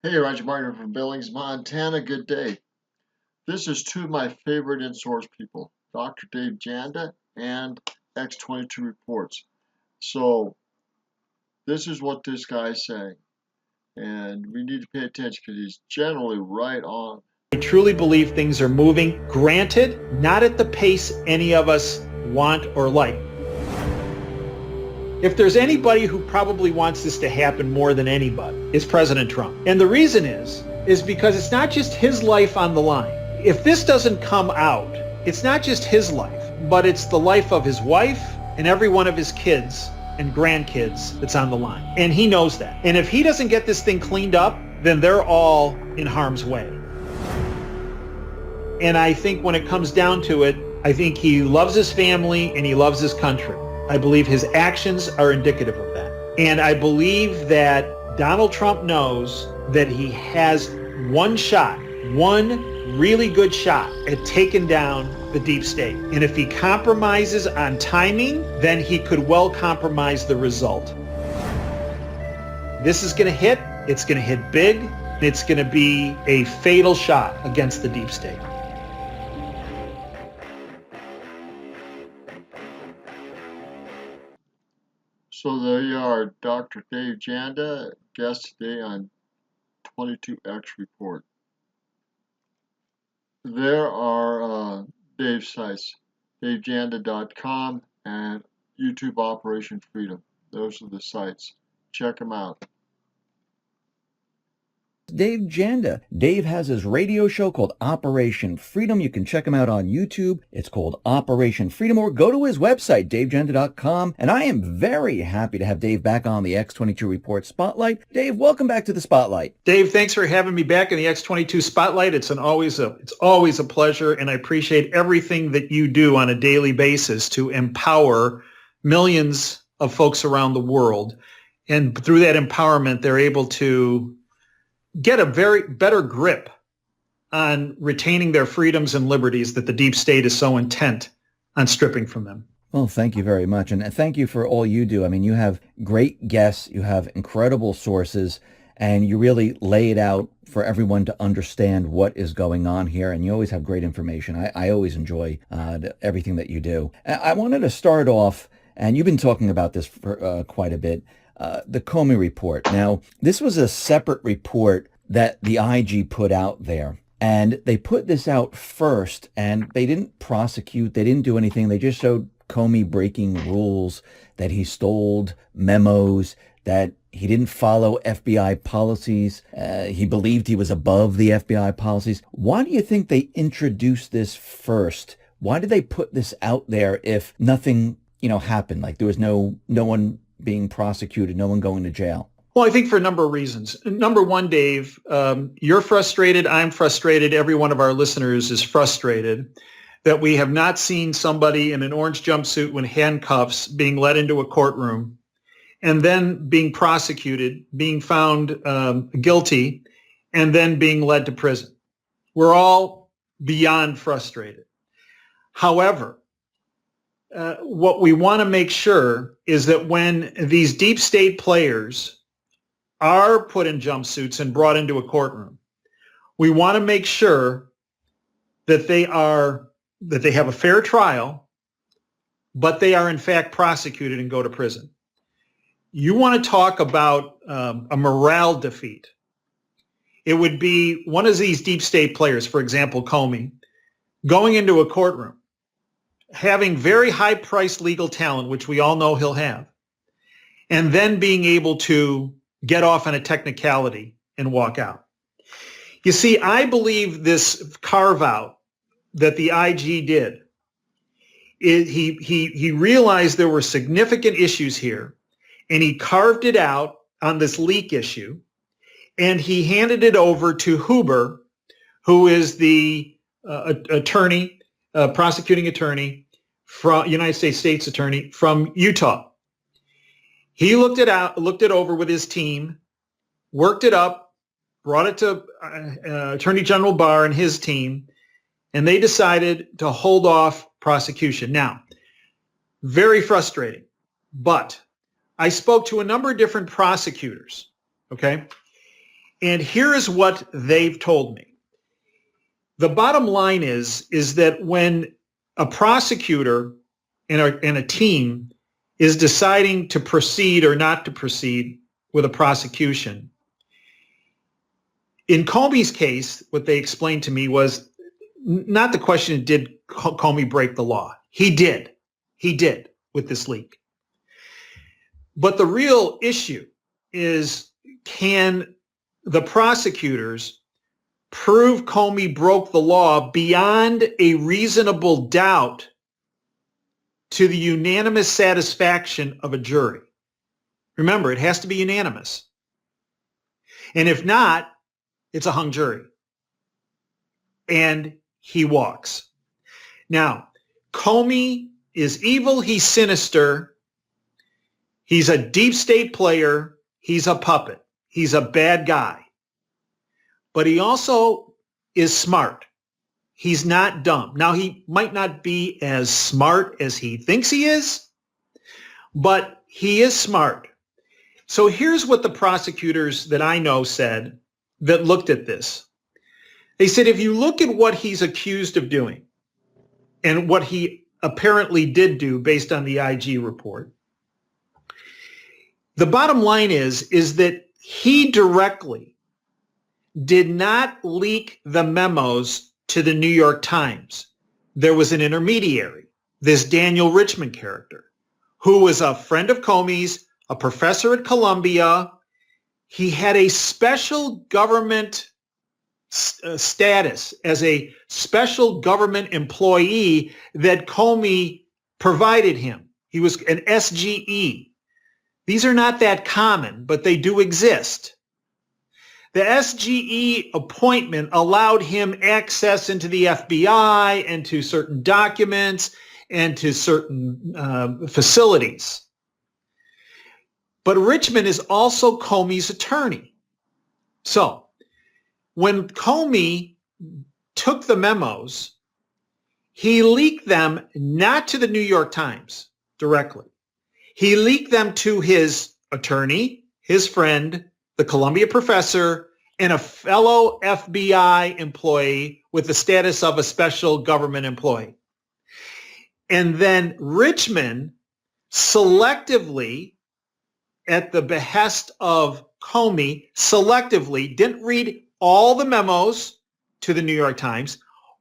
Hey, Roger Martin from Billings, Montana. Good day. This is two of my favorite in-source people, Dr. Dave Janda and X22 Reports. So this is what this guy's saying, and we need to pay attention because he's generally right on. I truly believe things are moving, granted, not at the pace any of us want or like. If there's anybody who probably wants this to happen more than anybody, it's President Trump. And the reason is because it's not just his life on the line. If this doesn't come out, it's not just his life, but it's the life of his wife and every one of his kids and grandkids that's on the line. And he knows that. And if he doesn't get this thing cleaned up, then they're all in harm's way. And I think when it comes down to it, I think he loves his family and he loves his country. I believe his actions are indicative of that. And I believe that Donald Trump knows that he has one shot, one really good shot at taking down the deep state. And if he compromises on timing, then he could well compromise the result. This is going to hit. It's going to hit big. It's going to be a fatal shot against the deep state. So there you are, Dr. Dave Janda, guest today on 22X Report. There are Dave's sites, davejanda.com and YouTube Operation Freedom. Those are the sites. Check them out. Dave Janda. Dave has his radio show called Operation Freedom. You can check him out on YouTube. It's called Operation Freedom, or go to his website, davejanda.com. And I am very happy to have Dave back on the X22 Report Spotlight. Dave, welcome back to the Spotlight. Dave, thanks for having me back in the X22 Spotlight. It's always a pleasure, and I appreciate everything that you do on a daily basis to empower millions of folks around the world. And through that empowerment, they're able to get a very better grip on retaining their freedoms and liberties that the deep state is so intent on stripping from them. Well, thank you very much. And thank you for all you do. I mean, you have great guests, you have incredible sources, and you really lay it out for everyone to understand what is going on here. And you always have great information. I always enjoy everything that you do. I wanted to start off, and you've been talking about this for quite a bit, the Comey report. Now, this was a separate report that the IG put out there. And they put this out first, and they didn't prosecute. They didn't do anything. They just showed Comey breaking rules, that he stole memos, that he didn't follow FBI policies. He believed he was above the FBI policies. Why do you think they introduced this first? Why did they put this out there if nothing, happened? Like there was no one being prosecuted, no one going to jail? Well, I think for a number of reasons. Number one, Dave, you're frustrated. I'm frustrated. Every one of our listeners is frustrated that we have not seen somebody in an orange jumpsuit with handcuffs being led into a courtroom and then being prosecuted, being found guilty, and then being led to prison. We're all beyond frustrated. However, what we want to make sure is that when these deep state players are put in jumpsuits and brought into a courtroom, we want to make sure that they have a fair trial, but they are in fact prosecuted and go to prison. You want to talk about a morale defeat. It would be one of these deep state players, for example, Comey, going into a courtroom, having very high-priced legal talent, which we all know he'll have, and then being able to get off on a technicality and walk out. You see, I believe this carve-out that the IG did, he realized there were significant issues here, and he carved it out on this leak issue, and he handed it over to Huber, who is the prosecuting attorney from United States attorney from Utah. He looked it over with his team, worked it up, brought it to Attorney General Barr and his team, and they decided to hold off prosecution. Now, very frustrating, but I spoke to a number of different prosecutors, okay? And here is what they've told me. The bottom line is that when a prosecutor and a team is deciding to proceed or not to proceed with a prosecution, in Comey's case, what they explained to me was not the question, did Comey break the law? He did. He did with this leak. But the real issue is, can the prosecutors prove Comey broke the law beyond a reasonable doubt to the unanimous satisfaction of a jury? Remember, it has to be unanimous. And if not, it's a hung jury. And he walks. Now, Comey is evil. He's sinister. He's a deep state player. He's a puppet. He's a bad guy. But he also is smart. He's not dumb. Now, he might not be as smart as he thinks he is, but he is smart. So here's what the prosecutors that I know said that looked at this. They said, if you look at what he's accused of doing and what he apparently did do based on the IG report, the bottom line is that he directly did not leak the memos to the New York Times. There was an intermediary, this Daniel Richman character, who was a friend of Comey's, a professor at Columbia. He had a special government status as a special government employee that Comey provided him. He was an SGE. These are not that common, but they do exist. The SGE appointment allowed him access into the FBI and to certain documents and to certain facilities. But Richman is also Comey's attorney. So when Comey took the memos, he leaked them not to the New York Times directly. He leaked them to his attorney, his friend, the Columbia professor, and a fellow FBI employee with the status of a special government employee. And then Richman selectively, at the behest of Comey, selectively didn't read all the memos to the New York Times,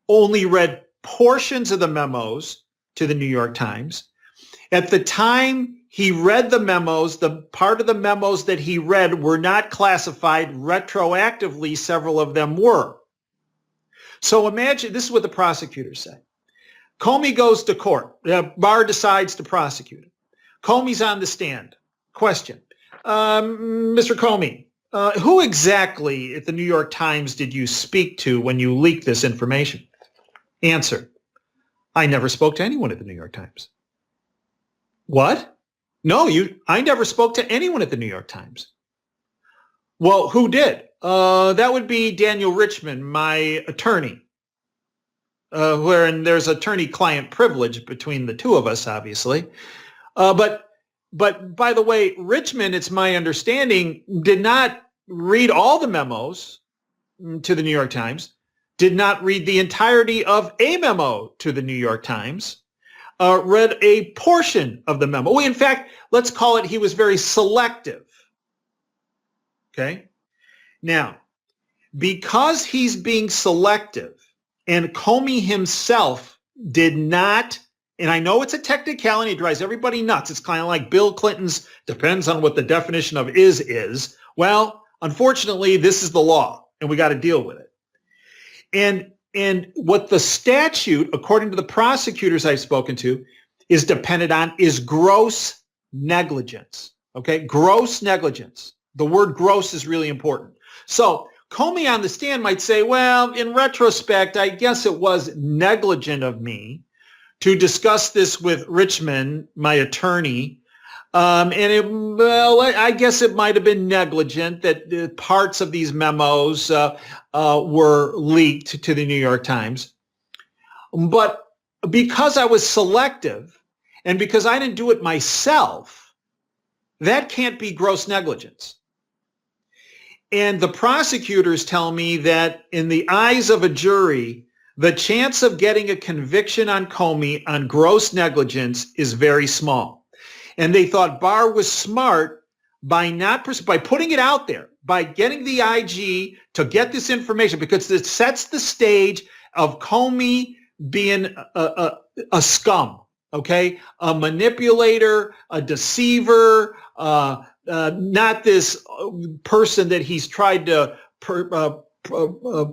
only read portions of the memos to the New York Times. At the time he read the memos, the part of the memos that he read were not classified. Retroactively, several of them were. So imagine, this is what the prosecutors say. Comey goes to court. Barr decides to prosecute him. Comey's on the stand. Question. Mr. Comey, who exactly at the New York Times did you speak to when you leaked this information? Answer. I never spoke to anyone at the New York Times. What? No, I never spoke to anyone at the New York Times. Well, who did? That would be Daniel Richman, my attorney. Wherein there's attorney-client privilege between the two of us, obviously. But by the way, Richman, it's my understanding, did not read all the memos to the New York Times, did not read the entirety of a memo to the New York Times, read a portion of the memo. In fact, let's call it he was very selective. Okay? Now, because he's being selective, and Comey himself did not, and I know it's a technicality, it drives everybody nuts. It's kind of like Bill Clinton's, depends on what the definition of is. Well, unfortunately, this is the law, and we got to deal with it. And what the statute, according to the prosecutors I've spoken to, is dependent on is gross negligence. Okay? Gross negligence. The word gross is really important. So Comey on the stand might say, well, in retrospect, I guess it was negligent of me to discuss this with Richman, my attorney. I guess it might have been negligent that parts of these memos were leaked to the New York Times. But because I was selective and because I didn't do it myself, that can't be gross negligence. And the prosecutors tell me that in the eyes of a jury, the chance of getting a conviction on Comey on gross negligence is very small. And they thought Barr was smart by putting it out there, by getting the IG to get this information, because it sets the stage of Comey being a scum, okay? A manipulator, a deceiver, not this person that he's tried to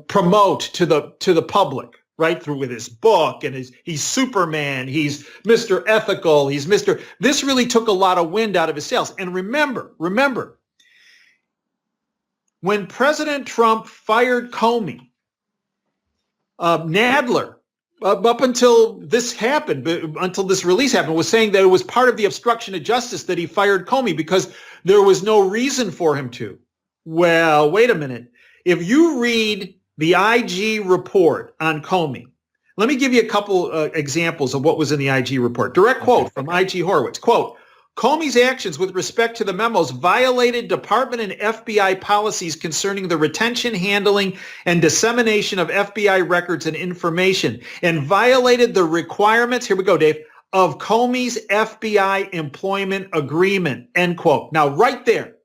promote to the public, right? Through with his book, and he's Superman, he's Mr. Ethical, he's Mr. This really took a lot of wind out of his sails. And remember, when President Trump fired Comey, Nadler, up until this happened, until this release happened, was saying that it was part of the obstruction of justice that he fired Comey because there was no reason for him to. Well, wait a minute. If you read the IG report on Comey, let me give you a couple examples of what was in the IG report. Direct quote from IG Horowitz. Quote, Comey's actions with respect to the memos violated Department and FBI policies concerning the retention, handling, and dissemination of FBI records and information, and violated the requirements, here we go, Dave, of Comey's FBI employment agreement, end quote. Now, right there,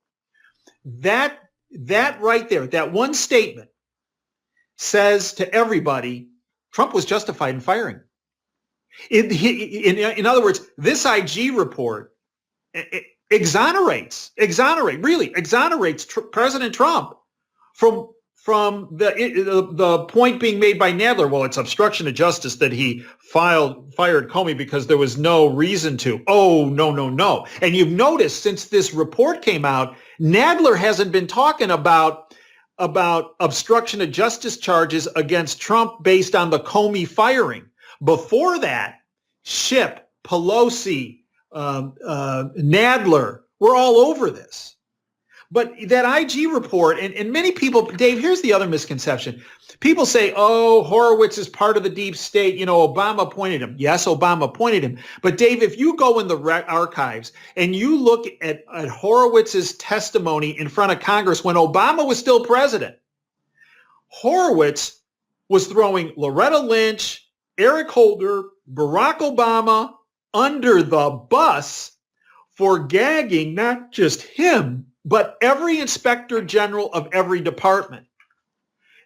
that right there, that one statement says to everybody, Trump was justified in firing. In other words, this IG report exonerates President Trump from the point being made by Nadler. Well, it's obstruction of justice that he fired Comey because there was no reason to. Oh, no. And you've noticed since this report came out, Nadler hasn't been talking about obstruction of justice charges against Trump based on the Comey firing. Before that, Schiff, Pelosi, Nadler, we're all over this. But that IG report, and many people, Dave, here's the other misconception. People say, oh, Horowitz is part of the deep state. You know, Obama appointed him. Yes, Obama appointed him. But Dave, if you go in the archives and you look at Horowitz's testimony in front of Congress when Obama was still president, Horowitz was throwing Loretta Lynch, Eric Holder, Barack Obama under the bus for gagging not just him, but every inspector general of every department.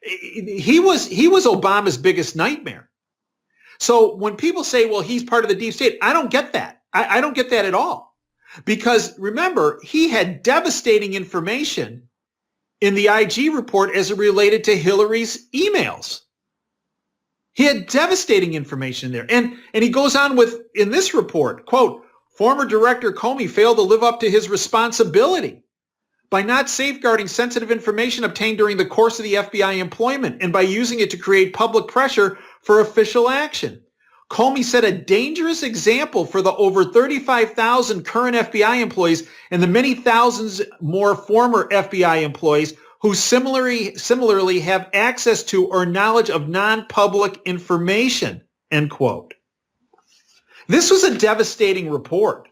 He was Obama's biggest nightmare. So when people say, well, he's part of the deep state, I don't get that. I don't get that at all. Because remember, he had devastating information in the IG report as it related to Hillary's emails. He had devastating information there. And he goes on with, in this report, quote, former Director Comey failed to live up to his responsibility by not safeguarding sensitive information obtained during the course of the FBI employment and by using it to create public pressure for official action. Comey set a dangerous example for the over 35,000 current FBI employees and the many thousands more former FBI employees who similarly have access to or knowledge of non-public information, end quote. This was a devastating report.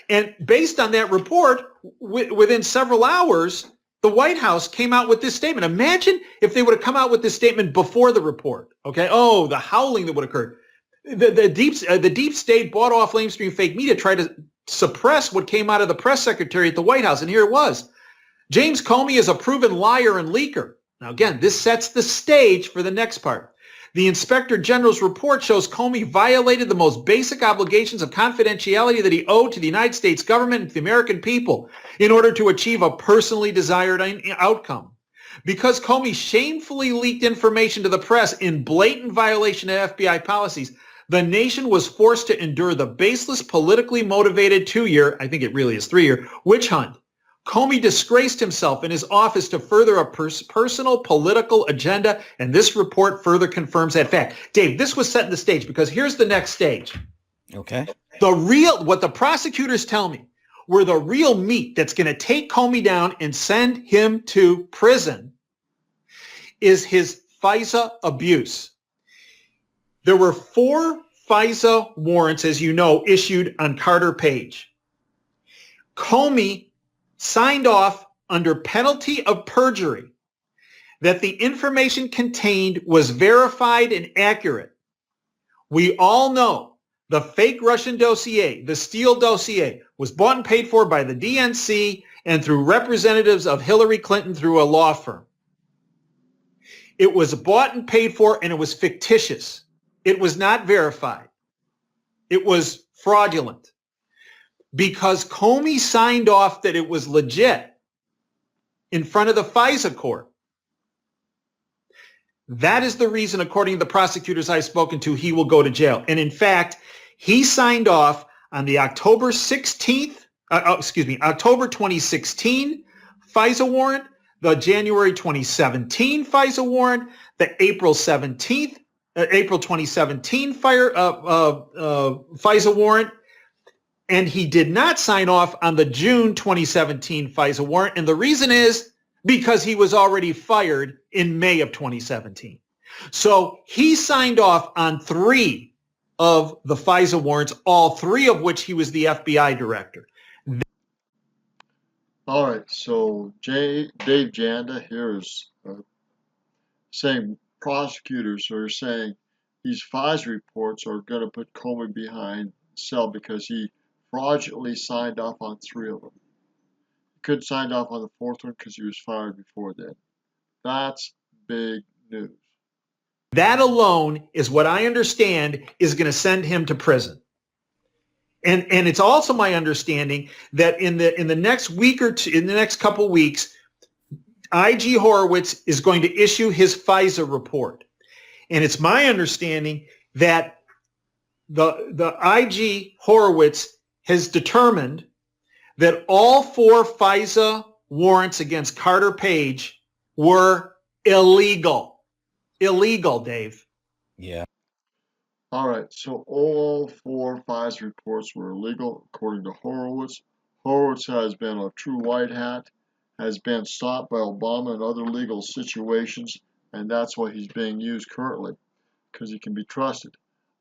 And based on that report, within several hours, the White House came out with this statement. Imagine if they would have come out with this statement before the report, okay? Oh, the howling that would have occurred. The deep state bought off lamestream fake media, tried to suppress what came out of the press secretary at the White House, and here it was. James Comey is a proven liar and leaker. Now, again, this sets the stage for the next part. The Inspector General's report shows Comey violated the most basic obligations of confidentiality that he owed to the United States government and to the American people in order to achieve a personally desired outcome. Because Comey shamefully leaked information to the press in blatant violation of FBI policies, the nation was forced to endure the baseless, politically motivated 2-year, I think it really is 3-year, witch hunt. Comey disgraced himself in his office to further a personal political agenda, and this report further confirms that fact. Dave, this was setting the stage because here's the next stage. Okay. What the prosecutors tell me were the real meat that's going to take Comey down and send him to prison is his FISA abuse. There were 4 FISA warrants, as you know, issued on Carter Page. Comey signed off under penalty of perjury that the information contained was verified and accurate. We all know the fake Russian dossier, the Steele dossier, was bought and paid for by the DNC and through representatives of Hillary Clinton through a law firm. It was bought and paid for, and it was fictitious. It was not verified. It was fraudulent because Comey signed off that it was legit in front of the Fisa court. That is the reason, according to the prosecutors I've spoken to, he will go to jail. And in fact, he signed off on the October 2016 FISA warrant, the January 2017 FISA warrant, the April 2017 FISA warrant, and he did not sign off on the June 2017 FISA warrant. And the reason is because he was already fired in May of 2017. So he signed off on 3 of the FISA warrants, all 3 of which he was the FBI director. All right, so Dave Janda here is saying prosecutors are saying these FISA reports are going to put Comey behind cell because he fraudulently signed off on 3 of them. He couldn't sign off on the 4th one because he was fired before then. That's big news. That alone is what I understand is going to send him to prison. And it's also my understanding that in the next week or two, in the next couple of weeks, IG Horowitz is going to issue his FISA report. And it's my understanding that the IG Horowitz has determined that all 4 FISA warrants against Carter Page were illegal. Illegal, Dave. Yeah. All right, so all 4 FISA reports were illegal according to Horowitz. Horowitz has been a true white hat, has been stopped by Obama in other legal situations, and that's why he's being used currently, because he can be trusted.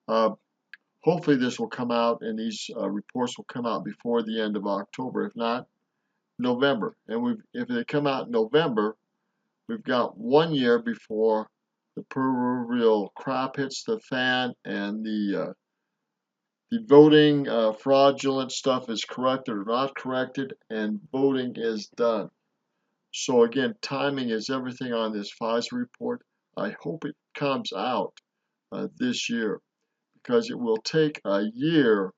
Hopefully this will come out, and these reports will come out before the end of October, if not November. And if they come out in November, we've got 1 year before the proverbial crap hits the fan and the voting fraudulent stuff is corrected or not corrected, and voting is done. So again, timing is everything on this FISA report. I hope it comes out this year, because it will take a year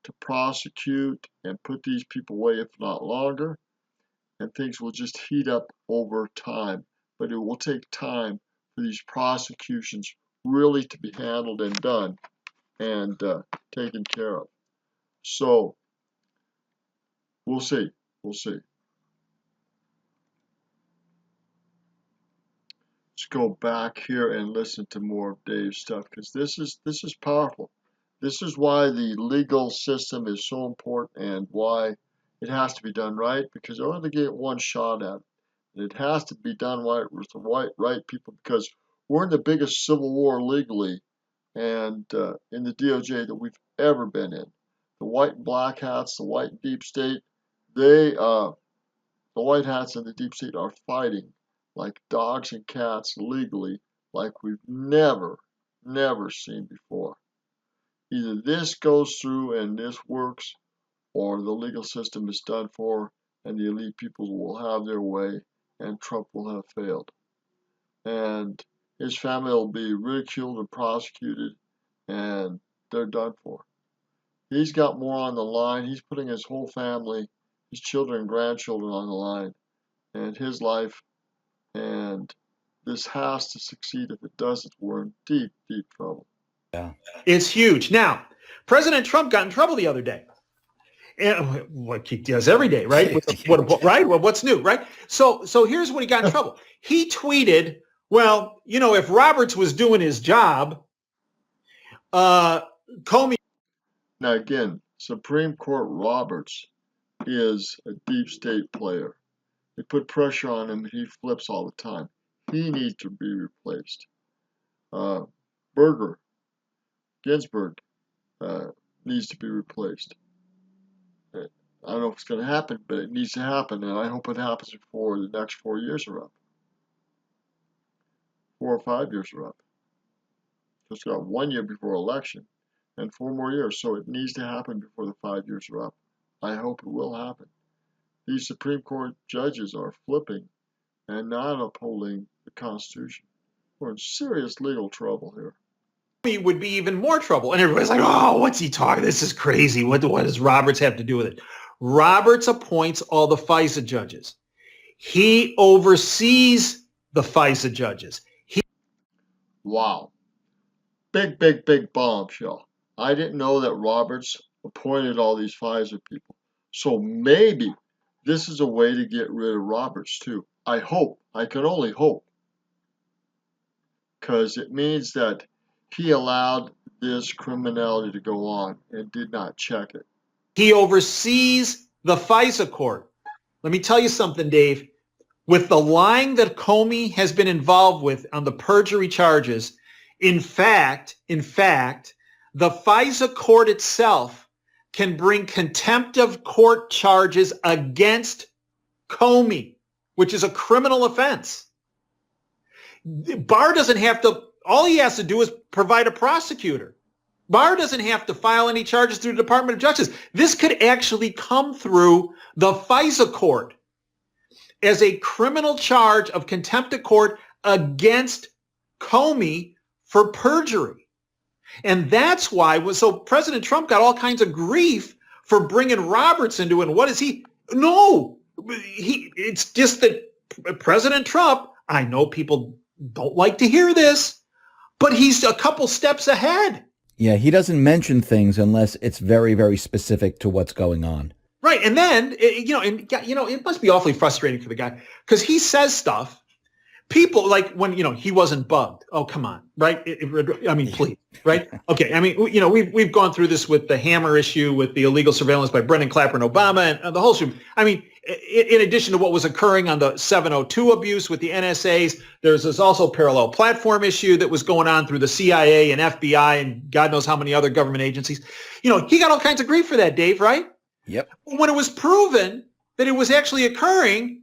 to prosecute and put these people away, if not longer, and things will just heat up over time. But it will take time for these prosecutions really to be handled and done and taken care of. So we'll see. We'll see. Let's go back here and listen to more of Dave's stuff, because this is powerful. This is why the legal system is so important and why it has to be done right, because they only get one shot at it. And it has to be done right with the right people, because we're in the biggest civil war legally and in the DOJ that we've ever been in. The white and black hats, the white and deep state, the white hats and the deep state are fighting like dogs and cats legally, like we've never seen before. Either this goes through and this works, or the legal system is done for and the elite people will have their way and Trump will have failed. And his family will be ridiculed and prosecuted, and they're done for. He's got more on the line. He's putting his whole family, his children and grandchildren on the line, and his life. And this has to succeed. If it doesn't, we're in deep, deep trouble. Yeah. It's huge. Now, President Trump got in trouble the other day. And what he does every day, right? Right? Well, what's new, right? So here's what he got in trouble. He tweeted, well, if Roberts was doing his job, Comey. Now again, Supreme Court Roberts is a deep state player. They put pressure on him, and he flips all the time. He needs to be replaced. Ginsburg needs to be replaced. I don't know if it's going to happen, but it needs to happen, and I hope it happens before the next 4 years are up. 4 or 5 years are up. Just got 1 year before election and 4 more years, so it needs to happen before the 5 years are up. I hope it will happen. These Supreme Court judges are flipping and not upholding the Constitution. We're in serious legal trouble here. Would be even more trouble. And everybody's like, oh, what's he talking? This is crazy. What does Roberts have to do with it? Roberts appoints all the FISA judges. He oversees the FISA judges. Wow. Big bombshell. I didn't know that Roberts appointed all these FISA people. So maybe this is a way to get rid of Roberts too. I hope. I can only hope. Because it means that he allowed this criminality to go on and did not check it. He oversees the FISA court. Let me tell you something, Dave. With the lying that Comey has been involved with on the perjury charges, in fact, the FISA court itself can bring contempt of court charges against Comey, which is a criminal offense. Barr doesn't have to, all he has to do is provide a prosecutor. Barr doesn't have to file any charges through the Department of Justice. This could actually come through the FISA court as a criminal charge of contempt of court against Comey for perjury. And that's why, so President Trump got all kinds of grief for bringing Roberts into it. And what is he? No, it's just that President Trump, I know people don't like to hear this, but he's a couple steps ahead. Yeah, he doesn't mention things unless it's very, very specific to what's going on. Right. And then, it must be awfully frustrating for the guy because he says stuff. People like when, he wasn't bugged. Oh, come on. Right. Please. Right. Okay. We've gone through this with the hammer issue with the illegal surveillance by Brendan Clapper and Obama and the whole shoot. In addition to what was occurring on the 702 abuse with the NSAs, there's this also parallel platform issue that was going on through the CIA and FBI and God knows how many other government agencies. He got all kinds of grief for that, Dave, right? Yep. When it was proven that it was actually occurring,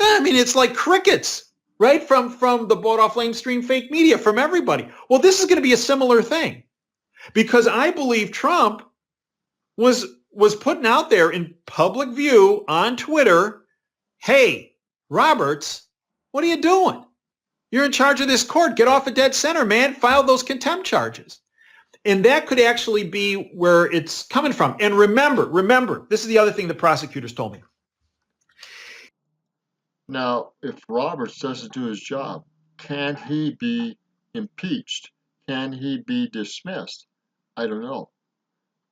it's like crickets. Right? From the bought off lamestream fake media, from everybody. Well, this is going to be a similar thing because I believe Trump was putting out there in public view on Twitter, hey, Roberts, what are you doing? You're in charge of this court. Get off of dead center, man. File those contempt charges. And that could actually be where it's coming from. And remember, this is the other thing the prosecutors told me. Now, if Roberts doesn't do his job, can he be impeached? Can he be dismissed? I don't know.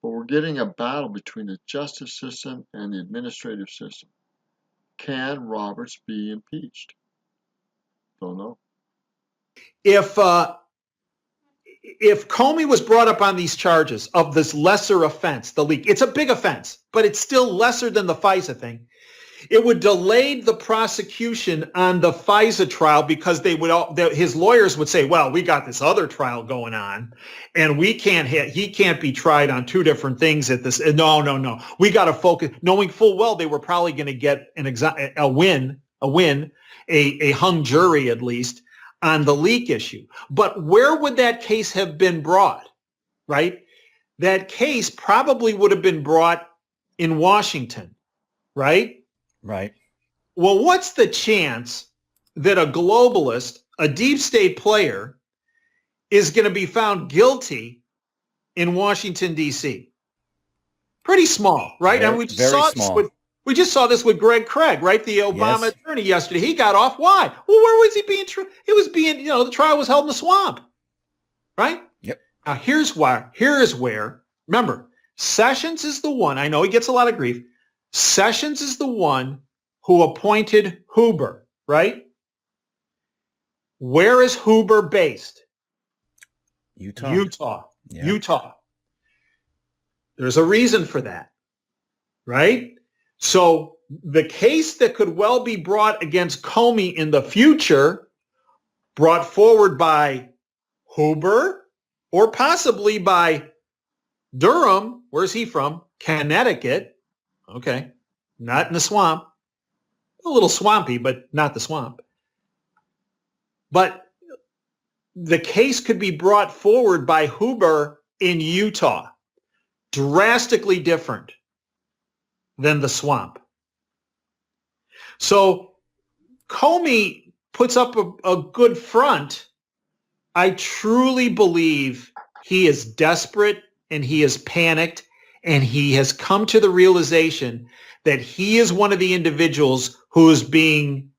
But we're getting a battle between the justice system and the administrative system. Can Roberts be impeached? Don't know. If Comey was brought up on these charges of this lesser offense, the leak, it's a big offense, but it's still lesser than the FISA thing. It would delay the prosecution on the FISA trial because his lawyers would say, well, we got this other trial going on and he can't be tried on two different things at this. No. We got to focus, knowing full well they were probably going to get a win, a hung jury at least on the leak issue. But where would that case have been brought, right? That case probably would have been brought in Washington, right? Right. Well, what's the chance that a globalist, a deep state player, is going to be found guilty in Washington, D.C.? Pretty small, right? Very, and we just saw this with Greg Craig, right? The Obama attorney yesterday. He got off. Why? Well, where was he being? It was being, the trial was held in the swamp, right? Yep. Now, here is where, remember, Sessions is the one, I know he gets a lot of grief. Sessions is the one who appointed Huber, right? Where is Huber based? Utah. Yeah. Utah. There's a reason for that, right? So the case that could well be brought against Comey in the future, brought forward by Huber or possibly by Durham, where's he from? Connecticut, Okay. Not in the swamp. A little swampy, but not the swamp. But the case could be brought forward by Huber in Utah. Drastically different than the swamp. So Comey puts up a good front. I truly believe he is desperate and he is panicked and he has come to the realization that he is one of the individuals who is being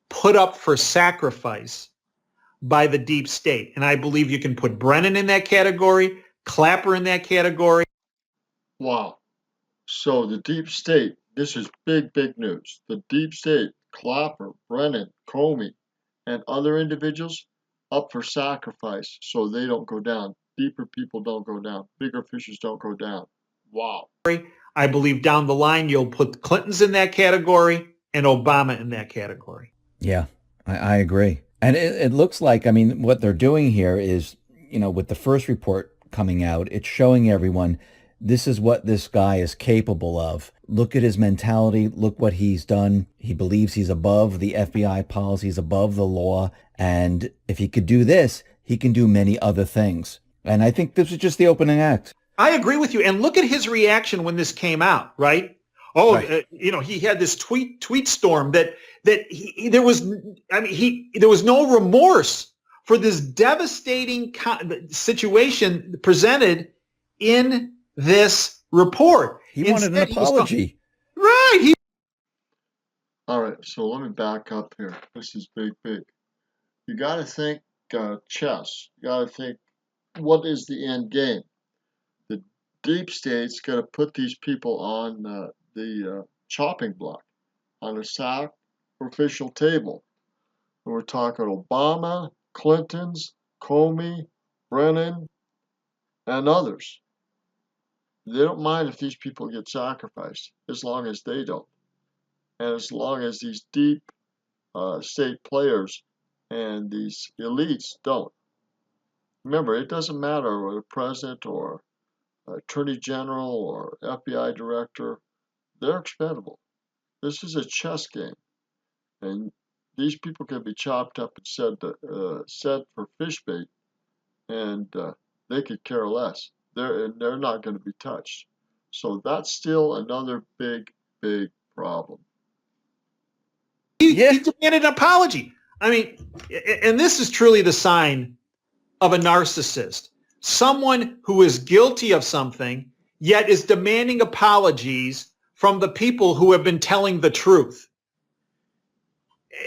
put up for sacrifice by the deep state. And I believe you can put Brennan in that category, Clapper in that category. Wow. So the deep state, this is big, big news. The deep state, Clapper, Brennan, Comey, and other individuals up for sacrifice so they don't go down. Deeper people don't go down. Bigger fishes don't go down. Wow. I believe down the line you'll put Clintons in that category and Obama in that category. Yeah, I agree. And it looks like, I mean, what they're doing here is, with the first report coming out, it's showing everyone this is what this guy is capable of. Look at his mentality. Look what he's done. He believes he's above the FBI policies, above the law. And if he could do this, he can do many other things. And I think this is just the opening act. I agree with you. And look at his reaction when this came out, right? Oh, right. He had this tweet storm that there was no remorse for this devastating situation presented in this report. He wanted an apology. Right. All right, so let me back up here. This is big, big. You got to think chess. You got to think, what is the end game? The deep state's got to put these people on the chopping block, on a sacrificial table. And we're talking Obama, Clintons, Comey, Brennan, and others. They don't mind if these people get sacrificed, as long as they don't. And as long as these deep state players and these elites don't. Remember, it doesn't matter whether president or attorney general or FBI director, they're expendable. This is a chess game. And these people can be chopped up and set for fish bait, and they could care less. They're not going to be touched. So that's still another big, big problem. He demanded an apology. I mean, and this is truly the sign of a narcissist. Someone who is guilty of something, yet is demanding apologies from the people who have been telling the truth.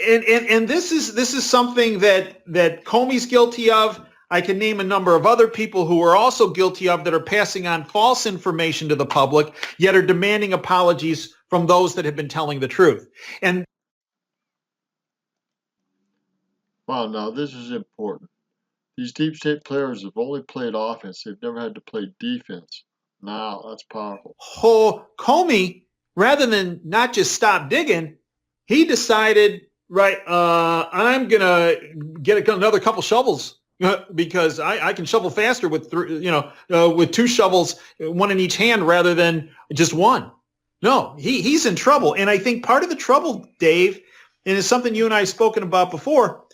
And this is something that Comey's guilty of. I can name a number of other people who are also guilty of that are passing on false information to the public, yet are demanding apologies from those that have been telling the truth. And wow, now this is important. These deep state players have only played offense. They've never had to play defense. Now, that's powerful. Comey, rather than not just stop digging, he decided, right, I'm going to get another couple shovels because I can shovel faster with with two shovels, one in each hand rather than just one. No, he's in trouble. And I think part of the trouble, Dave, and it's something you and I have spoken about before,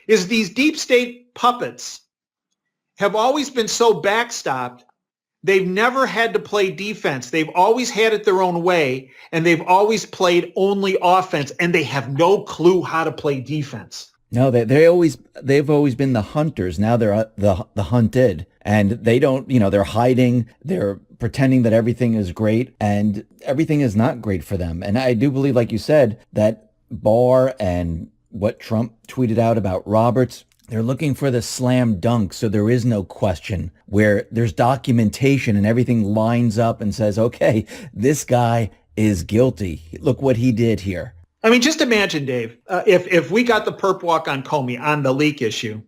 is these deep state puppets have always been so backstopped. They've never had to play defense. They've always had it their own way, and they've always played only offense, and they have no clue how to play defense. No, they've always been the hunters. Now they're the hunted, and they don't. They're hiding. They're pretending that everything is great, and everything is not great for them. And I do believe, like you said, that Barr and what Trump tweeted out about Roberts, they're looking for the slam dunk, so there is no question, where there's documentation and everything lines up and says, okay, this guy is guilty. Look what he did here. I mean, just imagine, Dave, if we got the perp walk on Comey on the leak issue,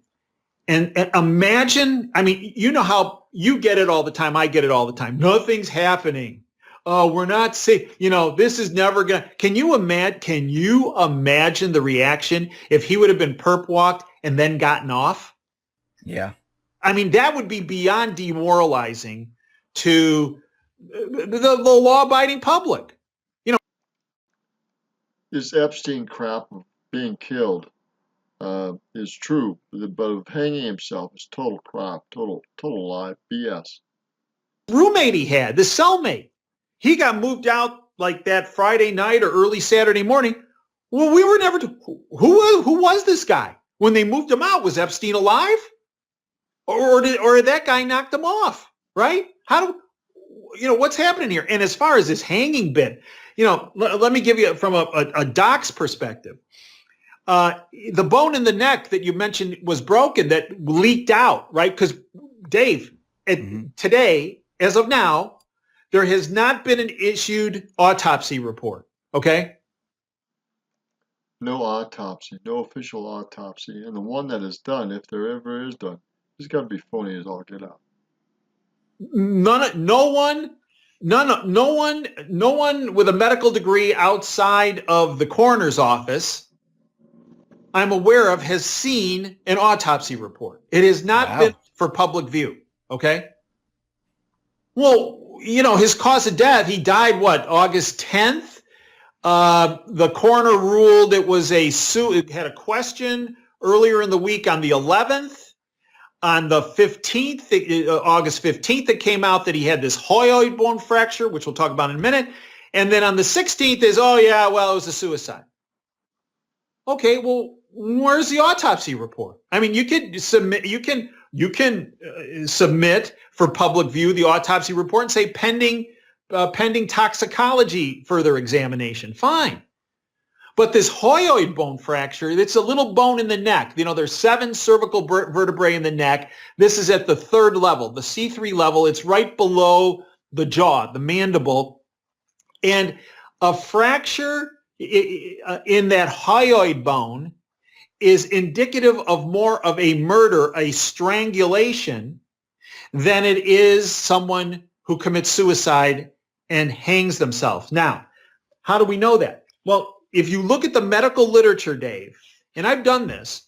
and imagine, I mean, you know how you get it all the time. I get it all the time. Nothing's happening. Oh, we're not safe. This is never going to. Can you imagine the reaction if he would have been perp walked and then gotten off? Yeah. I mean, that would be beyond demoralizing to the law-abiding public. this Epstein crap of being killed is true, but of hanging himself is total crap, total lie, BS. Roommate he had, the cellmate, he got moved out like that Friday night or early Saturday morning. Well, we were never, who was this guy? When they moved him out, was Epstein alive? Or did that guy knocked him off, right? What's happening here? And as far as this hanging bit, let me give you from a doc's perspective. The bone in the neck that you mentioned was broken that leaked out, right? Because Dave, today, as of now, there has not been an issued autopsy report, okay? No autopsy, no official autopsy. And the one that is done, if there ever is done, it's got to be phony as all get out. No one with a medical degree outside of the coroner's office I'm aware of has seen an autopsy report. It has not been for public view, okay? Well, his cause of death, he died, August 10th? The coroner ruled it was it had a question earlier in the week on the 11th. On the 15th, August 15th, it came out that he had this hyoid bone fracture, which we'll talk about in a minute. And then on the 16th is, it was a suicide. Okay, well, where's the autopsy report? I mean, you can submit for public view the autopsy report and say pending toxicology further examination. Fine. But this hyoid bone fracture, it's a little bone in the neck. There's 7 cervical vertebrae in the neck. This is at the 3rd level, the C3 level. It's right below the jaw, the mandible. And a fracture in that hyoid bone is indicative of more of a murder, a strangulation, than it is someone who commits suicide and hangs themselves. Now, how do we know that? Well, if you look at the medical literature, Dave, and I've done this,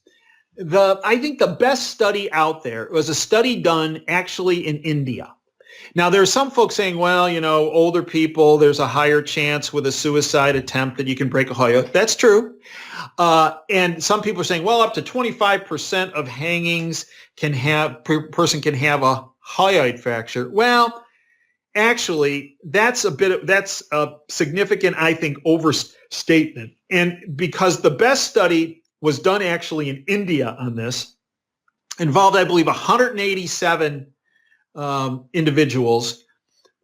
I think the best study out there was a study done actually in India. Now, there are some folks saying, older people, there's a higher chance with a suicide attempt that you can break a hyoid. That's true. And some people are saying, up to 25% of hangings person can have a hyoid fracture. Well, actually, that's a significant, I think, overstatement. And because the best study was done actually in India on this, involved, I believe, 187 individuals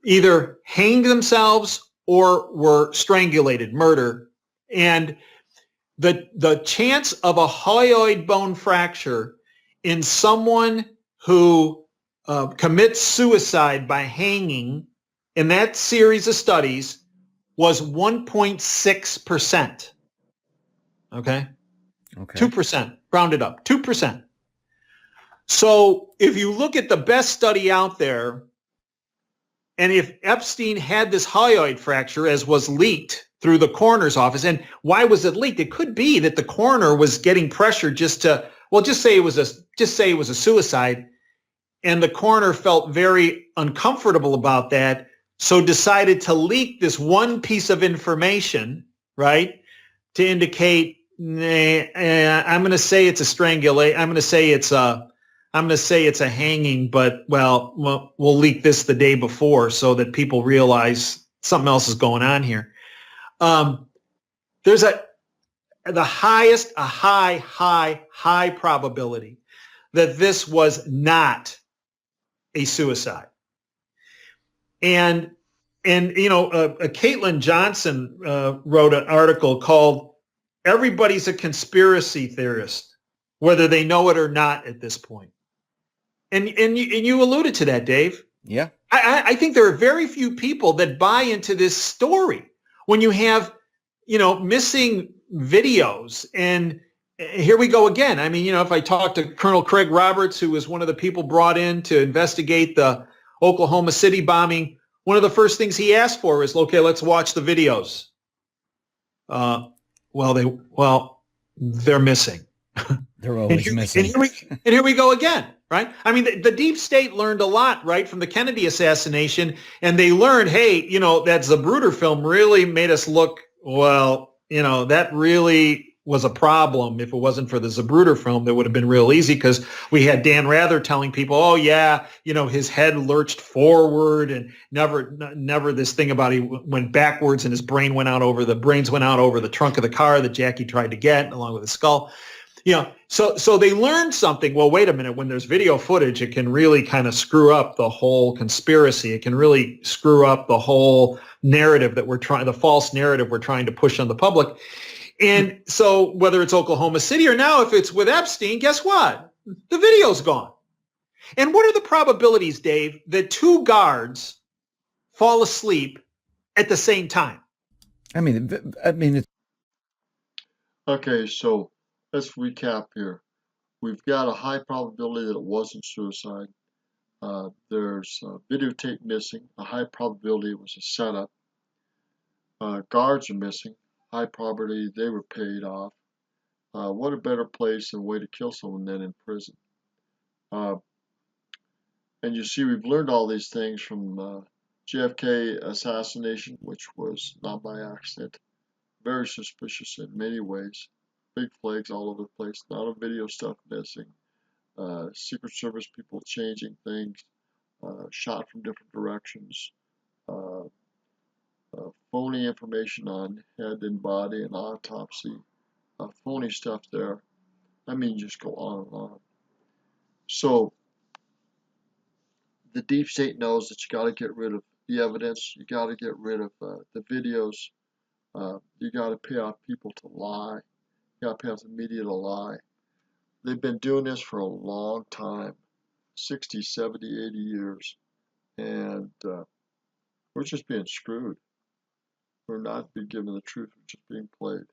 either hanged themselves or were strangulated, murder. And the chance of a hyoid bone fracture in someone who commits suicide by hanging in that series of studies was 1.6%. Okay? 2%, rounded up, 2%. So if you look at the best study out there, and if Epstein had this hyoid fracture as was leaked through the coroner's office, and why was it leaked? It could be that the coroner was getting pressure just say it was a suicide, and the coroner felt very uncomfortable about that, so decided to leak this one piece of information, right, to indicate, I'm going to say it's a strangulation. I'm going to say it's a hanging, but we'll leak this the day before so that people realize something else is going on here. There's a high probability that this was not a suicide. And Caitlin Johnson wrote an article called "Everybody's a Conspiracy Theorist, Whether They Know It or Not" at this point. And you alluded to that, Dave. Yeah. I think there are very few people that buy into this story when you have, missing videos. And here we go again. I mean, if I talk to Colonel Craig Roberts, who was one of the people brought in to investigate the Oklahoma City bombing, one of the first things he asked for is, okay, let's watch the videos. They're missing. They're always missing. And here we go again, right? I mean, the deep state learned a lot, right, from the Kennedy assassination, and they learned, hey, that Zapruder film really made us look, that really was a problem. If it wasn't for the Zapruder film, that would have been real easy, because we had Dan Rather telling people, oh yeah, his head lurched forward, and never this thing about he went backwards and his brains went out over the trunk of the car that Jackie tried to get along with his skull. So they learned something. Well, wait a minute, when there's video footage, it can really kind of screw up the whole conspiracy. It can really screw up the whole narrative the false narrative we're trying to push on the public. And so whether it's Oklahoma City or now if it's with Epstein, guess what? The video's gone. And what are the probabilities, Dave, that two guards fall asleep at the same time? It's Okay, so let's recap here. We've got a high probability that it wasn't suicide. There's videotape missing, a high probability it was a setup. Guards are missing, high probability they were paid off. What a better place and way to kill someone than in prison. And you see, we've learned all these things from JFK assassination, which was not by accident. Very suspicious in many ways. Big flags all over the place. A lot of video stuff missing. Secret Service people changing things. Shot from different directions. Phony information on head and body and autopsy. Phony stuff there. Just go on and on. So the deep state knows that you got to get rid of the evidence. You got to get rid of the videos. You got to pay off people to lie. You got to pay off the media to lie. They've been doing this for a long time, 60, 70, 80 years. And we're just being screwed. We're not being given the truth. We're just being played.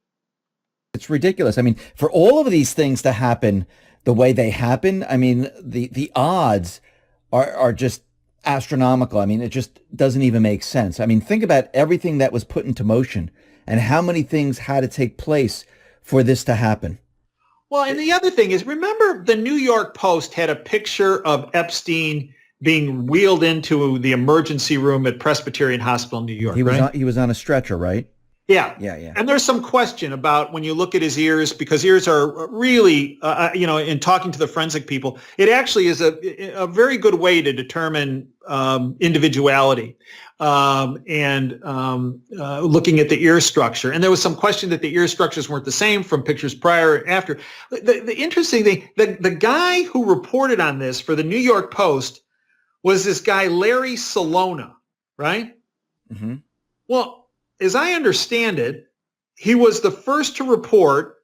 It's ridiculous. For all of these things to happen the way they happen, the odds are just astronomical. It just doesn't even make sense. Think about everything that was put into motion and how many things had to take place for this to happen. Well, and the other thing is, remember the New York Post had a picture of Epstein being wheeled into the emergency room at Presbyterian Hospital in New York, right? He was on a stretcher, right? Yeah. Yeah. And there's some question about when you look at his ears, because ears are really, in talking to the forensic people, it actually is a very good way to determine individuality and looking at the ear structure. And there was some question that the ear structures weren't the same from pictures prior and after. The interesting thing, the guy who reported on this for the New York Post was this guy, Larry Salona, right? Mm-hmm. Well, as I understand it, he was the first to report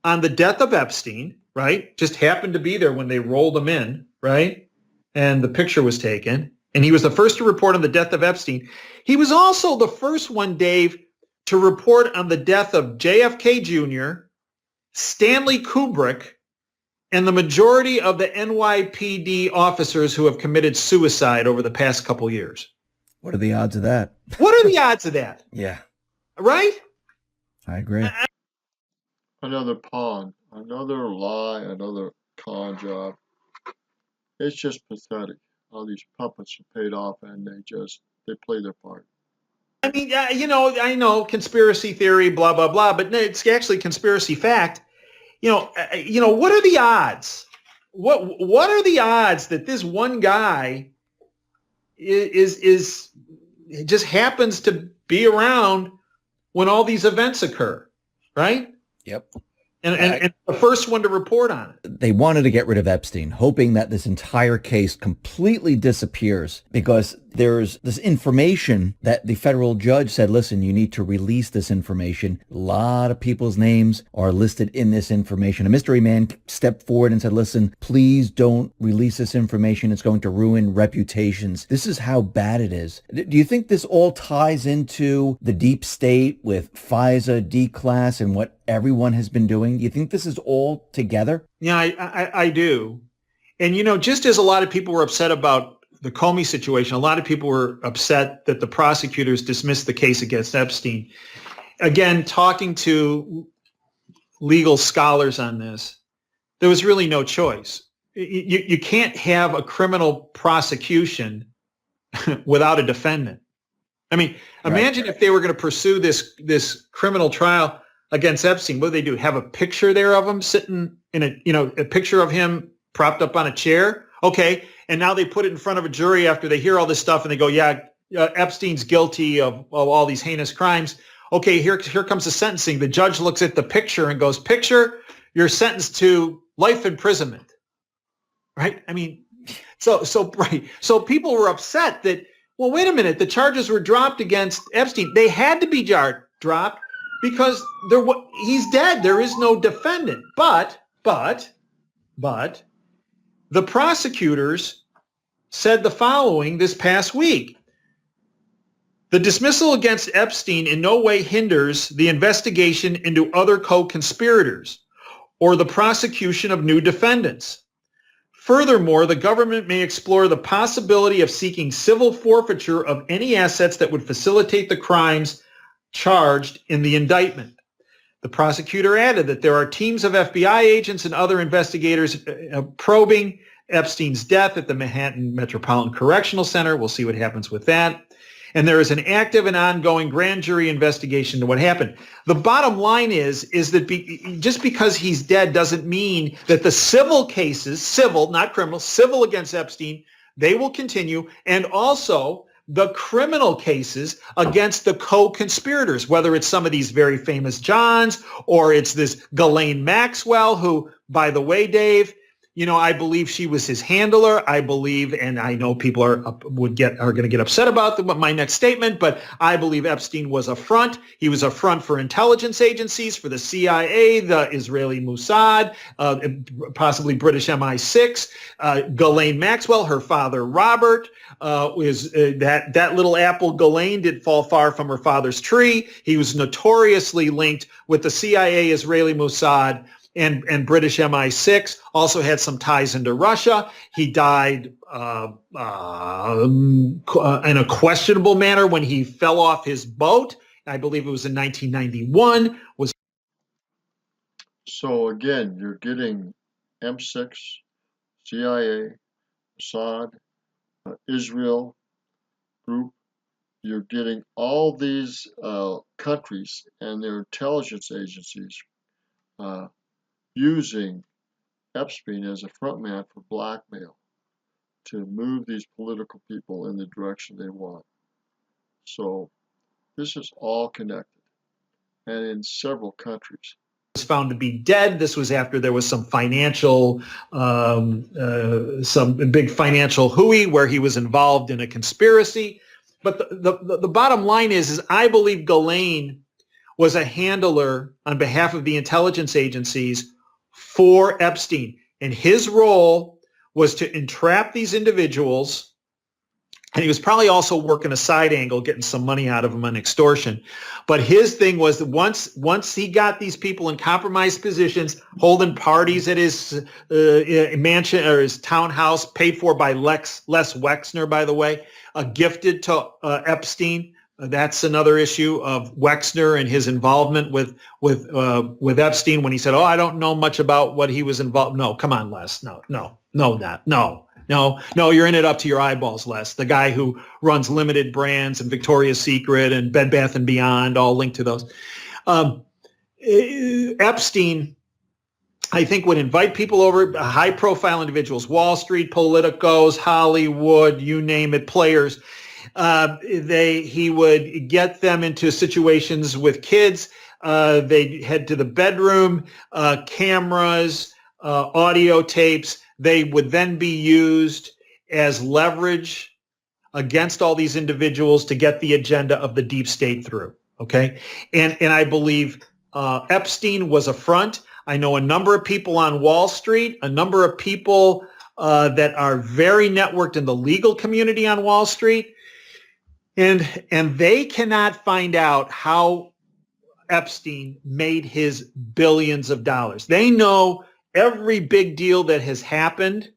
on the death of Epstein, right? Just happened to be there when they rolled him in, right? And the picture was taken. And he was the first to report on the death of Epstein. He was also the first one, Dave, to report on the death of JFK Jr., Stanley Kubrick, and the majority of the NYPD officers who have committed suicide over the past couple years. What are the odds of that? What are the odds of that? Yeah. Right? I agree. Another pawn, another lie, another con job. It's just pathetic. All these puppets are paid off and they play their part. I know conspiracy theory, blah, blah, blah, but it's actually conspiracy fact. What are the odds? What are the odds that this one guy is just happens to be around when all these events occur, right? Yep. And the first one to report on it. They wanted to get rid of Epstein, hoping that this entire case completely disappears because there's this information that the federal judge said, listen, you need to release this information. A lot of people's names are listed in this information. A mystery man stepped forward and said, listen, please don't release this information. It's going to ruin reputations. This is how bad it is. Do you think this all ties into the deep state with Fisa, D-Class, and what everyone has been doing? Do you think this is all together? Yeah, I do. And, just as a lot of people were upset about the Comey situation, a lot of people were upset that the prosecutors dismissed the case against Epstein. Again, talking to legal scholars on this, there was really no choice. You can't have a criminal prosecution without a defendant. I mean, imagine if they were going to pursue this criminal trial against Epstein. What do they do? Have a picture there of him sitting in a picture of him propped up on a chair? Okay. And now they put it in front of a jury after they hear all this stuff and they go, yeah, Epstein's guilty of all these heinous crimes. Okay, here comes the sentencing. The judge looks at the picture and goes, picture, you're sentenced to life imprisonment. Right? I mean, so people were upset that, well, wait a minute, the charges were dropped against Epstein. They had to be dropped because he's dead. There is no defendant. But the prosecutors said the following this past week. The dismissal against Epstein in no way hinders the investigation into other co-conspirators or the prosecution of new defendants. Furthermore, the government may explore the possibility of seeking civil forfeiture of any assets that would facilitate the crimes charged in the indictment. The prosecutor added that there are teams of FBI agents and other investigators probing Epstein's death at the Manhattan Metropolitan Correctional Center. We'll see what happens with that. And there is an active and ongoing grand jury investigation into what happened. The bottom line is that just because he's dead doesn't mean that the civil cases, civil, not criminal, civil against Epstein, they will continue. And also the criminal cases against the co-conspirators, whether it's some of these very famous Johns or it's this Ghislaine Maxwell, who, by the way, Dave, I believe she was his handler. I believe, and I know people are going to get upset about my next statement, but I believe Epstein was a front. He was a front for intelligence agencies, for the CIA, the Israeli Mossad, possibly British MI6. Ghislaine Maxwell, her father Robert, is that little apple Ghislaine did fall far from her father's tree. He was notoriously linked with the CIA, Israeli Mossad, and British MI6, also had some ties into Russia. He died in a questionable manner when he fell off his boat. I believe it was in 1991. So again, you're getting M6, CIA, Mossad, Israel group. You're getting all these countries and their intelligence agencies using Epstein as a frontman for blackmail to move these political people in the direction they want. So this is all connected, and in several countries. Was found to be dead. This was after there was some financial, some big financial hooey where he was involved in a conspiracy. But the bottom line is I believe Ghislaine was a handler on behalf of the intelligence agencies for Epstein. And his role was to entrap these individuals. And he was probably also working a side angle, getting some money out of them on extortion. But his thing was that once he got these people in compromised positions, holding parties at his mansion or his townhouse, paid for by Les Wexner, by the way, gifted to Epstein. That's another issue of Wexner and his involvement with Epstein when he said, "Oh, I don't know much about what he was involved." No, come on, Les. No, you're in it up to your eyeballs, Les. The guy who runs Limited Brands and Victoria's Secret and Bed Bath and Beyond, all linked to those. Epstein, I think, would invite people over, high-profile individuals, Wall Street, politicos, Hollywood, you name it, players. He would get them into situations with kids. They'd head to the bedroom, cameras, audio tapes. They would then be used as leverage against all these individuals to get the agenda of the deep state through. Okay. And I believe Epstein was a front. I know a number of people on Wall Street, a number of people that are very networked in the legal community on Wall Street. And they cannot find out how Epstein made his billions of dollars. They know every big deal that has happened,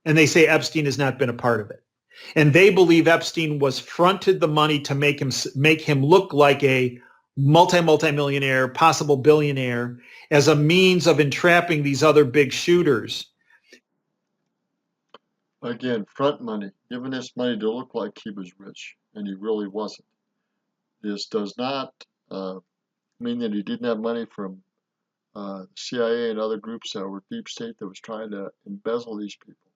and they say Epstein has not been a part of it. And they believe Epstein was fronted the money to make him look like a multimillionaire, possible billionaire, as a means of entrapping these other big shooters. Again, front money, giving us money to look like he was rich. and he really wasn't. This does not mean that he didn't have money from CIA and other groups that were deep state that was trying to embezzle these people.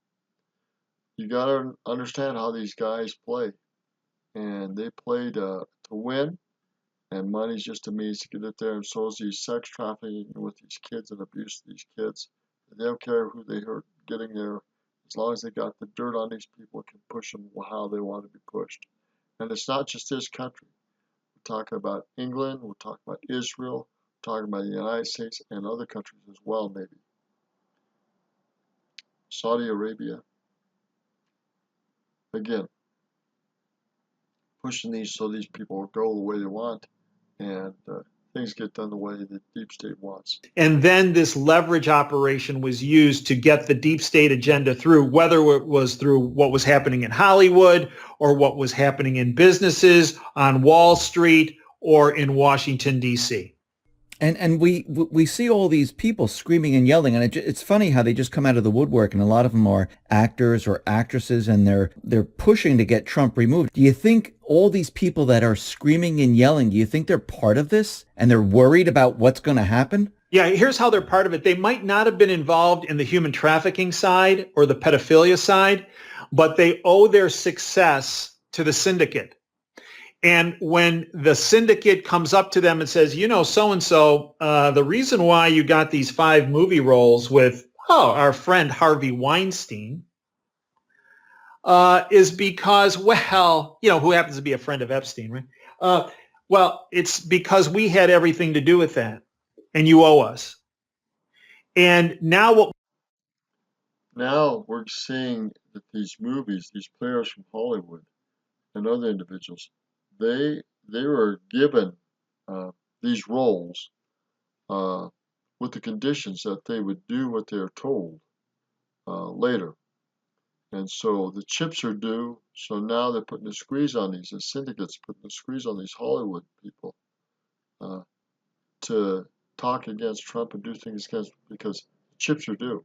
You got to understand how these guys play, and they play to win, and money's just a means to get it there. And so is these sex trafficking with these kids and abuse of these kids. They don't care who they hurt getting there, as long as they got the dirt on these people, can push them how they want to be pushed. And it's not just this country. We're talking about England, we're talking about Israel, we're talking about the United States and other countries as well, maybe. Saudi Arabia. Again, pushing these so these people go the way they want, and things get done the way the deep state wants. And then this leverage operation was used to get the deep state agenda through, whether it was through what was happening in Hollywood or what was happening in businesses on Wall Street or in Washington, D.C. And we see all these people screaming and yelling, and it's funny how they just come out of the woodwork, and a lot of them are actors or actresses, and they're pushing to get Trump removed. Do you think all these people that are screaming and yelling, do you think they're part of this, and they're worried about what's going to happen? Yeah, here's how they're part of it. They might not have been involved in the human trafficking side or the pedophilia side, but they owe their success to the syndicate. And when the syndicate comes up to them and says, you know, so-and-so, the reason why you got these 5 movie roles with, our friend Harvey Weinstein, is because, well, you know, who happens to be a friend of Epstein, right? Well, it's because we had everything to do with that, and you owe us. And now we're seeing that these movies, these players from Hollywood and other individuals, they were given these roles with the conditions that they would do what they're told later. And so the chips are due, so now they're putting a squeeze on these, the syndicates putting a squeeze on these Hollywood people to talk against Trump and do things against, because the chips are due.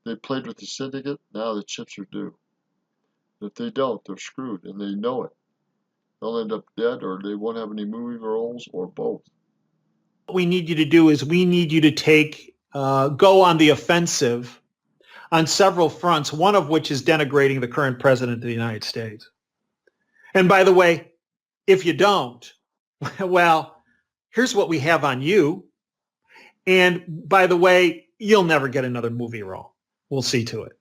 They played with the syndicate, now the chips are due. If they don't, they're screwed, and they know it. They'll end up dead, or they won't have any movie roles, or both. what we need you to do is we need you to go on the offensive on several fronts, one of which is denigrating the current president of the United States. And by the way, if you don't, well, here's what we have on you. And by the way, you'll never get another movie role. We'll see to it.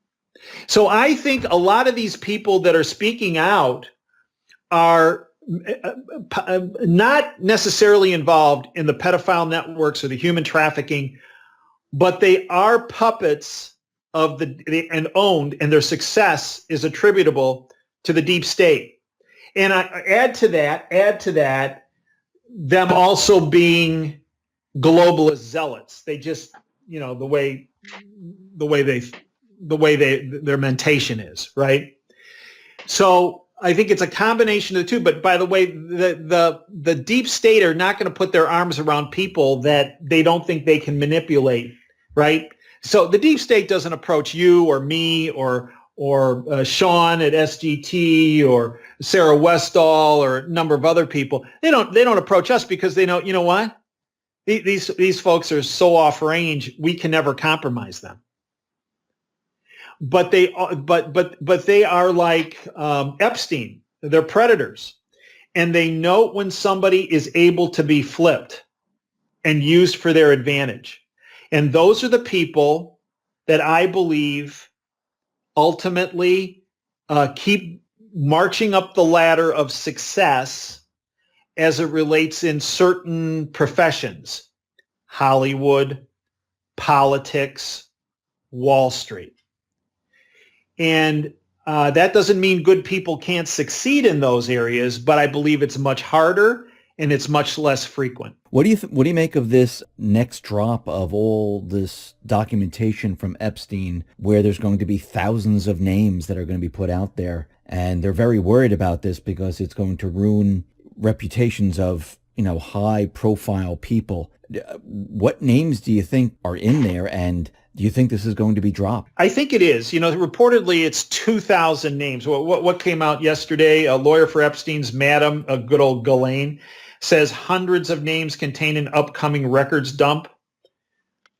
So I think a lot of these people that are speaking out are not necessarily involved in the pedophile networks or the human trafficking, but they are puppets of and owned, and their success is attributable to the deep state. And I add to that, them also being globalist zealots. They just, you know, the way their mentation is, right? So I think it's a combination of the two. But by the way, the deep state are not going to put their arms around people that they don't think they can manipulate, right? So the deep state doesn't approach you or me or Sean at SGT or Sarah Westall or a number of other people. They don't approach us because they know, you know what? These folks are so off range, we can never compromise them. But they are like Epstein. They're predators, and they know when somebody is able to be flipped and used for their advantage. And those are the people that I believe ultimately keep marching up the ladder of success as it relates in certain professions: Hollywood, politics, Wall Street. And that doesn't mean good people can't succeed in those areas, but I believe it's much harder and it's much less frequent. What do you make of this next drop of all this documentation from Epstein, where there's going to be thousands of names that are going to be put out there, and they're very worried about this because it's going to ruin reputations of, you know, high profile people? What names do you think are in there, and Do you think this is going to be dropped? I think it is. Reportedly it's 2,000 names. What came out yesterday? A lawyer for Epstein's madam, a good old Ghislaine, says hundreds of names contain an upcoming records dump.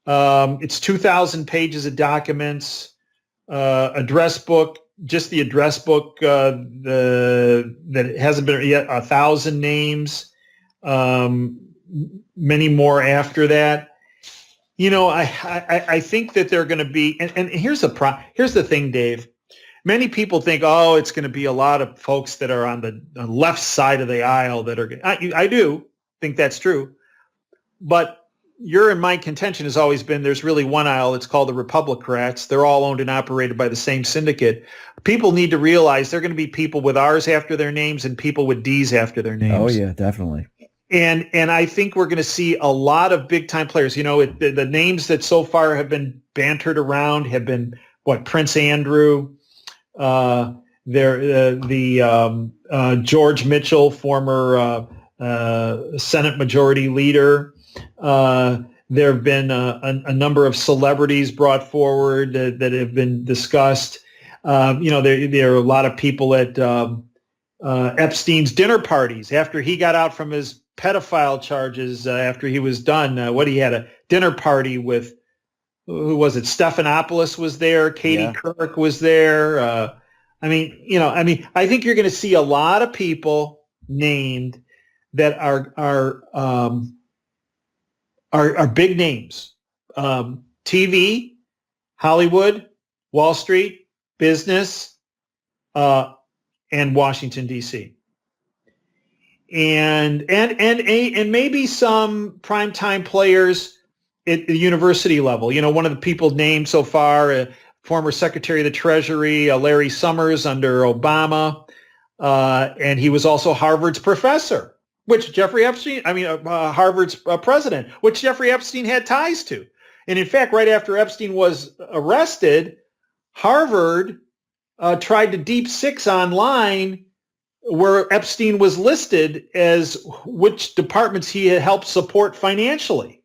It's 2,000 pages of documents, address book, just the address book that hasn't been yet, 1,000 names, many more after that. I think that they're going to be, and here's the thing, Dave. Many people think, oh, it's going to be a lot of folks that are on the left side of the aisle that are. I do think that's true, but your and my contention has always been there's really one aisle. It's called the Republicrats. They're all owned and operated by the same syndicate. People need to realize they're going to be people with R's after their names and people with D's after their names. Oh yeah, definitely. And I think we're going to see a lot of big time players. The names that so far have been bantered around have been Prince Andrew, George Mitchell, former Senate Majority Leader. There have been a number of celebrities brought forward that have been discussed. There are a lot of people at Epstein's dinner parties after he got out from his pedophile charges. After he was done, he had a dinner party with, who was it? Stephanopoulos was there. Katie Couric was there. I think you're going to see a lot of people named that are big names. TV, Hollywood, Wall Street, business, and Washington, D.C. And maybe some primetime players at the university level. One of the people named so far, former Secretary of the Treasury, Larry Summers under Obama, and he was also Harvard's professor, which Harvard's president, which Jeffrey Epstein had ties to. And in fact, right after Epstein was arrested, Harvard tried to deep six online where Epstein was listed as which departments he had helped support financially.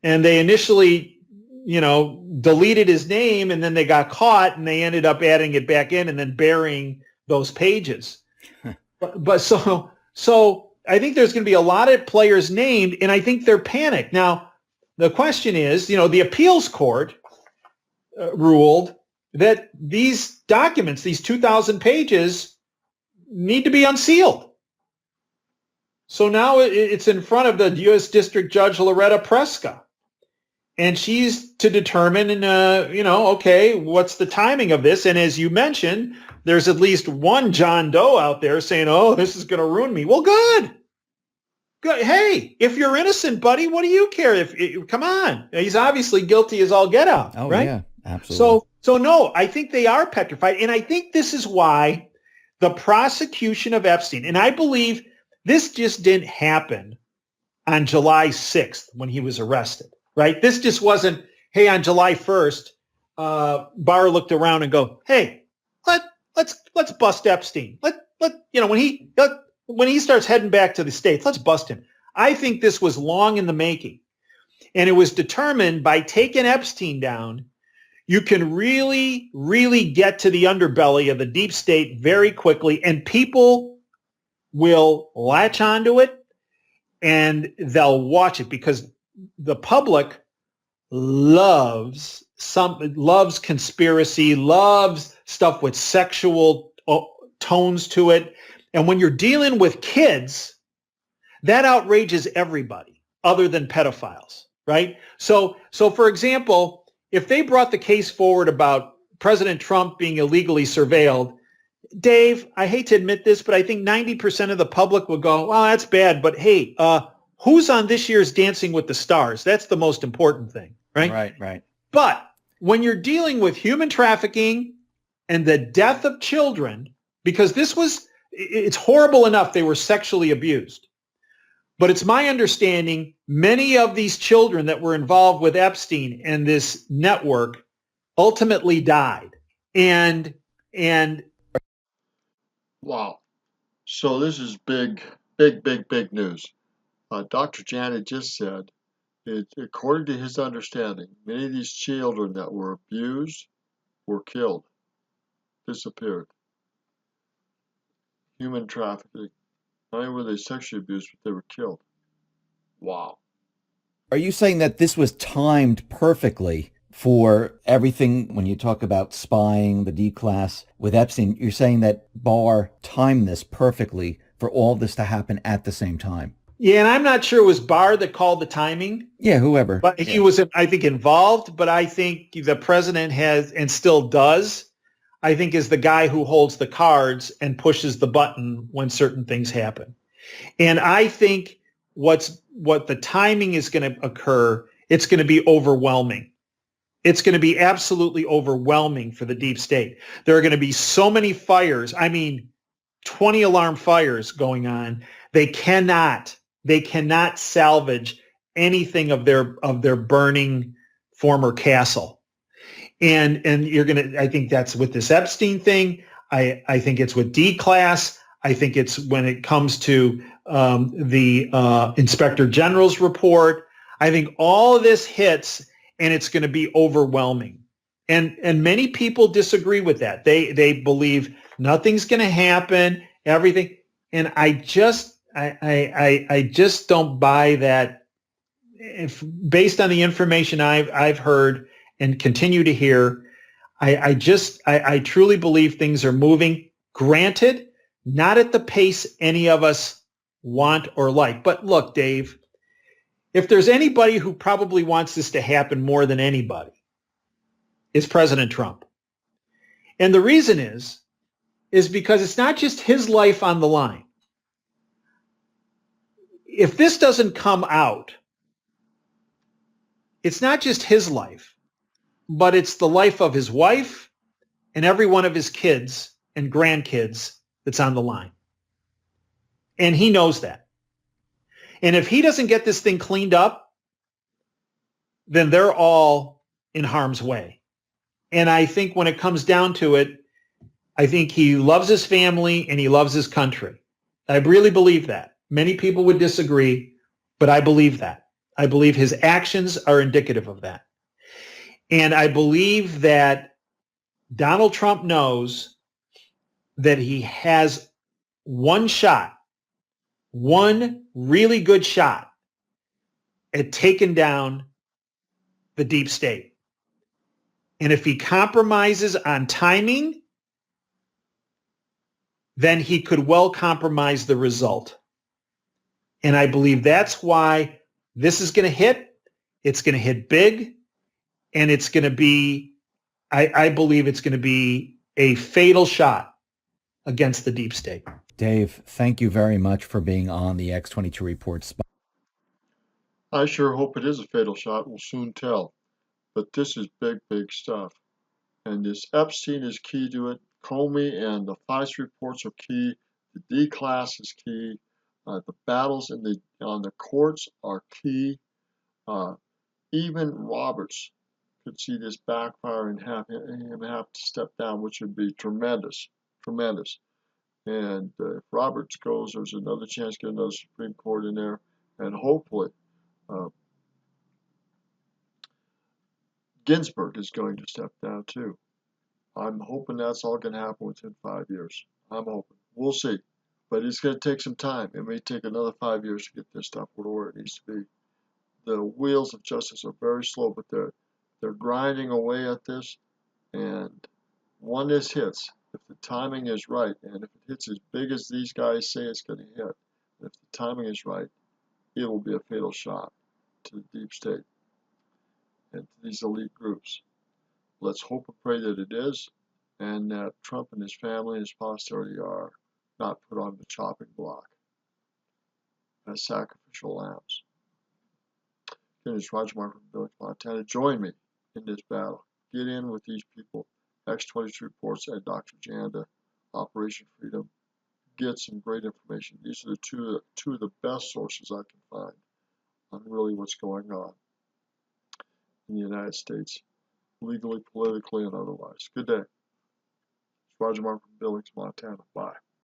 And they initially, deleted his name, and then they got caught, and they ended up adding it back in and then burying those pages. But so I think there's going to be a lot of players named, and I think they're panicked. Now, the question is, the appeals court ruled that these documents, these 2,000 pages, need to be unsealed. So now it's in front of the U.S. District Judge Loretta Preska. And she's to determine, okay, what's the timing of this? And as you mentioned, there's at least one John Doe out there saying, oh, this is going to ruin me. Well, good. Good. Hey, if you're innocent, buddy, what do you care? Come on. He's obviously guilty as all get out. Oh, right? Yeah, absolutely. So no, I think they are petrified. And I think this is why the prosecution of Epstein, and I believe this just didn't happen on July 6th when he was arrested, right? This just wasn't, hey, on July 1st, Barr looked around and go, hey, let's bust Epstein. When he starts heading back to the States, let's bust him. I think this was long in the making. And it was determined by taking Epstein down, you can really, really get to the underbelly of the deep state very quickly, and people will latch onto it and they'll watch it because the public loves conspiracy, loves stuff with sexual tones to it. And when you're dealing with kids, that outrages everybody other than pedophiles, right? So for example, if they brought the case forward about President Trump being illegally surveilled, Dave, I hate to admit this, but I think 90% of the public would go, well, that's bad. But hey, who's on this year's Dancing with the Stars? That's the most important thing, right? Right. But when you're dealing with human trafficking and the death of children, because it's horrible enough they were sexually abused. But it's my understanding many of these children that were involved with Epstein and this network ultimately died. And Wow. So this is big news. Dr. Janet just said According to his understanding, many of these children that were abused were killed, disappeared. Human trafficking. Not only were they sexually abused, but they were killed. Wow. Are you saying that this was timed perfectly for everything when you talk about spying, the D class with Epstein? You're saying that Barr timed this perfectly for all this to happen at the same time? Yeah, and I'm not sure it was Barr that called the timing, Yeah, whoever. but he was, I think, involved. But I think the president has and still does, I think, is the guy who holds the cards and pushes the button when certain things happen. And I think what the timing is going to occur, it's going to be overwhelming. It's going to be absolutely overwhelming for the deep state. There are going to be so many fires. I mean, 20 alarm fires going on. They cannot salvage anything of their burning former castle. And you're going to, I think that's with this Epstein thing. I think it's with D class. I think it's when it comes to the Inspector General's report. I think all of this hits and it's going to be overwhelming. And many people disagree with that. They believe nothing's going to happen, everything. And I just don't buy that. If based on the information I've heard and continue to hear, I truly believe things are moving. Granted, not at the pace any of us want or like. But look, Dave, if there's anybody who probably wants this to happen more than anybody, it's President Trump. And the reason is because it's not just his life on the line. If this doesn't come out, it's not just his life, but it's the life of his wife and every one of his kids and grandkids that's on the line. And he knows that. And if he doesn't get this thing cleaned up, then they're all in harm's way. And I think when it comes down to it, I think he loves his family and he loves his country. I really believe that. Many people would disagree, but I believe that. I believe his actions are indicative of that. And I believe that Donald Trump knows that he has one shot, one really good shot at taking down the deep state. And if he compromises on timing, then he could well compromise the result. And I believe that's why this is going to hit. It's going to hit big. And it's going to be, I believe it's going to be a fatal shot against the deep state. Dave, thank you very much for being on the X22 Report. I sure hope it is a fatal shot. We'll soon tell. But this is big, big stuff. And this Epstein is key to it. Comey and the Fisa reports are key. The D class is key. The battles on the courts are key. Even Roberts could see this backfire and have him have to step down, which would be tremendous, tremendous. And if Roberts goes, there's another chance to get another Supreme Court in there, and hopefully Ginsburg is going to step down too. I'm hoping that's all going to happen within 5 years. I'm hoping. We'll see. But it's going to take some time. It may take another 5 years to get this stuff where it needs to be. The wheels of justice are very slow, but they're grinding away at this. And when this hits, if the timing is right, and if it hits as big as these guys say it's going to hit, if the timing is right, it will be a fatal shot to the deep state and to these elite groups. Let's hope and pray that it is, and that Trump and his family and his posterity are not put on the chopping block as sacrificial lambs. Again, it's Roger Martin from Billings, Montana. Join me in this battle. Get in with these people. X22 Reports and Dr. Janda, Operation Freedom. Get some great information. These are the two of the best sources I can find on really what's going on in the United States, legally, politically, and otherwise. Good day. It's Roger Martin from Billings, Montana. Bye.